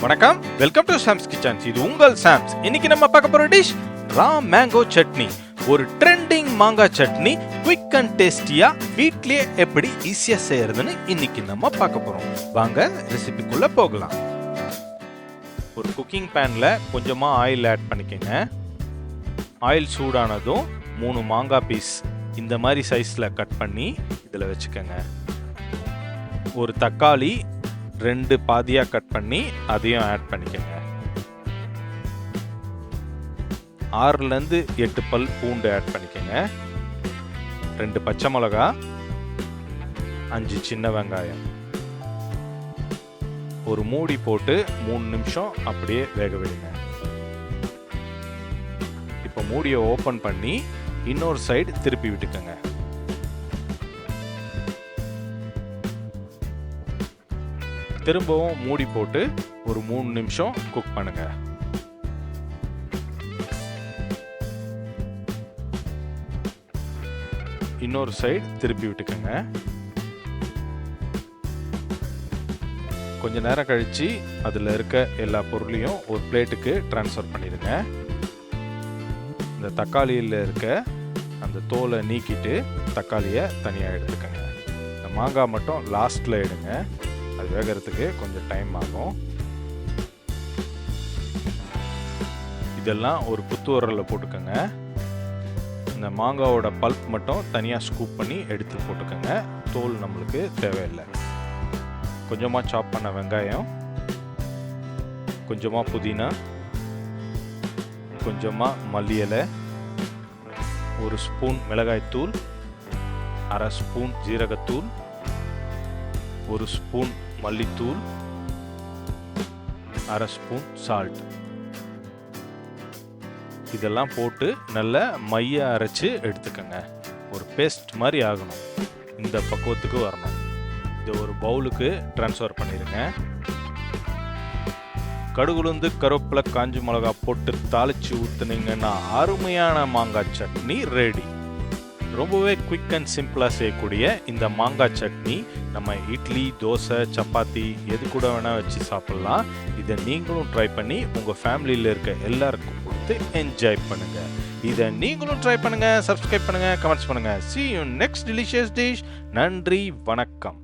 வணக்கம், welcome to Sam's kitchens. இது உங்கள் சாம்ஸ். இன்னைக்கு நம்ம பார்க்க போற டிஷ் ரா மேங்கோ சட்னி. ஒரு ட்ரெண்டிங் மாங்காய் சட்னி, குவிக் அண்ட் டேஸ்டியா வீட்லயே எப்படி ஈஸியா செய்யறதுன்னு இன்னைக்கு நம்ம பார்க்க போறோம். வாங்க ரெசிபிக்குள்ள போகலாம். ஒரு குக்கிங் பேன்ல கொஞ்சமா ஆயில் ஆட் பண்ணிக்கங்க. ஆயில் சூடானதும் 3 மாங்காய் பீஸ் இந்த மாதிரி சைஸ்ல கட் பண்ணி இதுல வச்சுக்கோங்க. ஒரு தக்காளி 2 பாதியா கட் பண்ணி அதையும் ஆட் பண்ணிக்கங்க. 6 ல இருந்து 8 பல் பூண்டு ஆட் பண்ணிக்கங்க. 2 பச்சை மிளகா, 5 சின்ன வெங்காயம். ஒரு மூடி போட்டு 3 நிமிஷம் அப்படியே வேக விடுங்க. இப்போ மூடியை ஓபன் பண்ணி இன்னொரு சைடு திருப்பி விட்டுக்கங்க. திரும்பவும் மூடி போட்டு ஒரு 3 நிமிஷம் குக் பண்ணுங்க. இன்னொரு சைடு திருப்பி விட்டுக்கங்க. கொஞ்ச நேரம் கழிச்சு அதுல இருக்க எல்லா பொருளையும் ஒரு பிளேட்டுக்கு ட்ரான்ஸ்ஃபர் பண்ணிடுங்க. இந்த தக்காளியில் இருக்க அந்த தோலை நீக்கிட்டு தக்காளியை தனியாக எடுத்துக்கங்க. இந்த மாங்காய் மட்டும் லாஸ்ட்ல எடுங்க. அது வேகிறதுக்கு கொஞ்சம் டைம் ஆகும். இதெல்லாம் ஒரு குத்து உரல்ல போட்டுக்கோங்க. இந்த மாங்காவோட பல்ப் மட்டும் தனியாக ஸ்கூப் பண்ணி எடுத்து போட்டுக்கோங்க. தோல் நம்மளுக்கு தேவையில்லை. கொஞ்சமாக சாப் பண்ண வெங்காயம், கொஞ்சமாக புதினா, கொஞ்சமாக மல்லி இலை, 1 ஸ்பூன் மிளகாய்த்தூள், 1/2 ஸ்பூன் ஜீரகத்தூள், 1 ஸ்பூன் மல்லித்தூள், 1/2 ஸ்பூன் சால்ட். இதெல்லாம் போட்டு நல்லா மைய அரைச்சு எடுத்துக்கங்க. ஒரு பேஸ்ட் மாதிரி ஆகணும். இந்த பக்குவத்துக்கு வரணும். இதை ஒரு பவுலுக்கு ட்ரான்ஸ்ஃபர் பண்ணிடுங்க. கடுகுலுந்து கருவேப்பிலை காஞ்சி மிளகா போட்டு தாளிச்சு ஊத்துனீங்கன்னா அருமையான மாங்காய் சட்னி ரெடி. ரொம்பவே குவிக் அண்ட் சிம்பிளாக செய்யக்கூடிய இந்த மாங்காய் சட்னி நம்ம இட்லி, தோசை, சப்பாத்தி எது கூட வேணால் வச்சு சாப்பிட்லாம். இதை நீங்களும் ட்ரை பண்ணி உங்கள் ஃபேமிலியில் இருக்க எல்லாருக்கும் கொடுத்து என்ஜாய் பண்ணுங்க. இதை நீங்களும் ட்ரை பண்ணுங்க, சப்ஸ்கிரைப் பண்ணுங்க, கமெண்ட்ஸ் பண்ணுங்க. See you next delicious dish. நன்றி, வணக்கம்.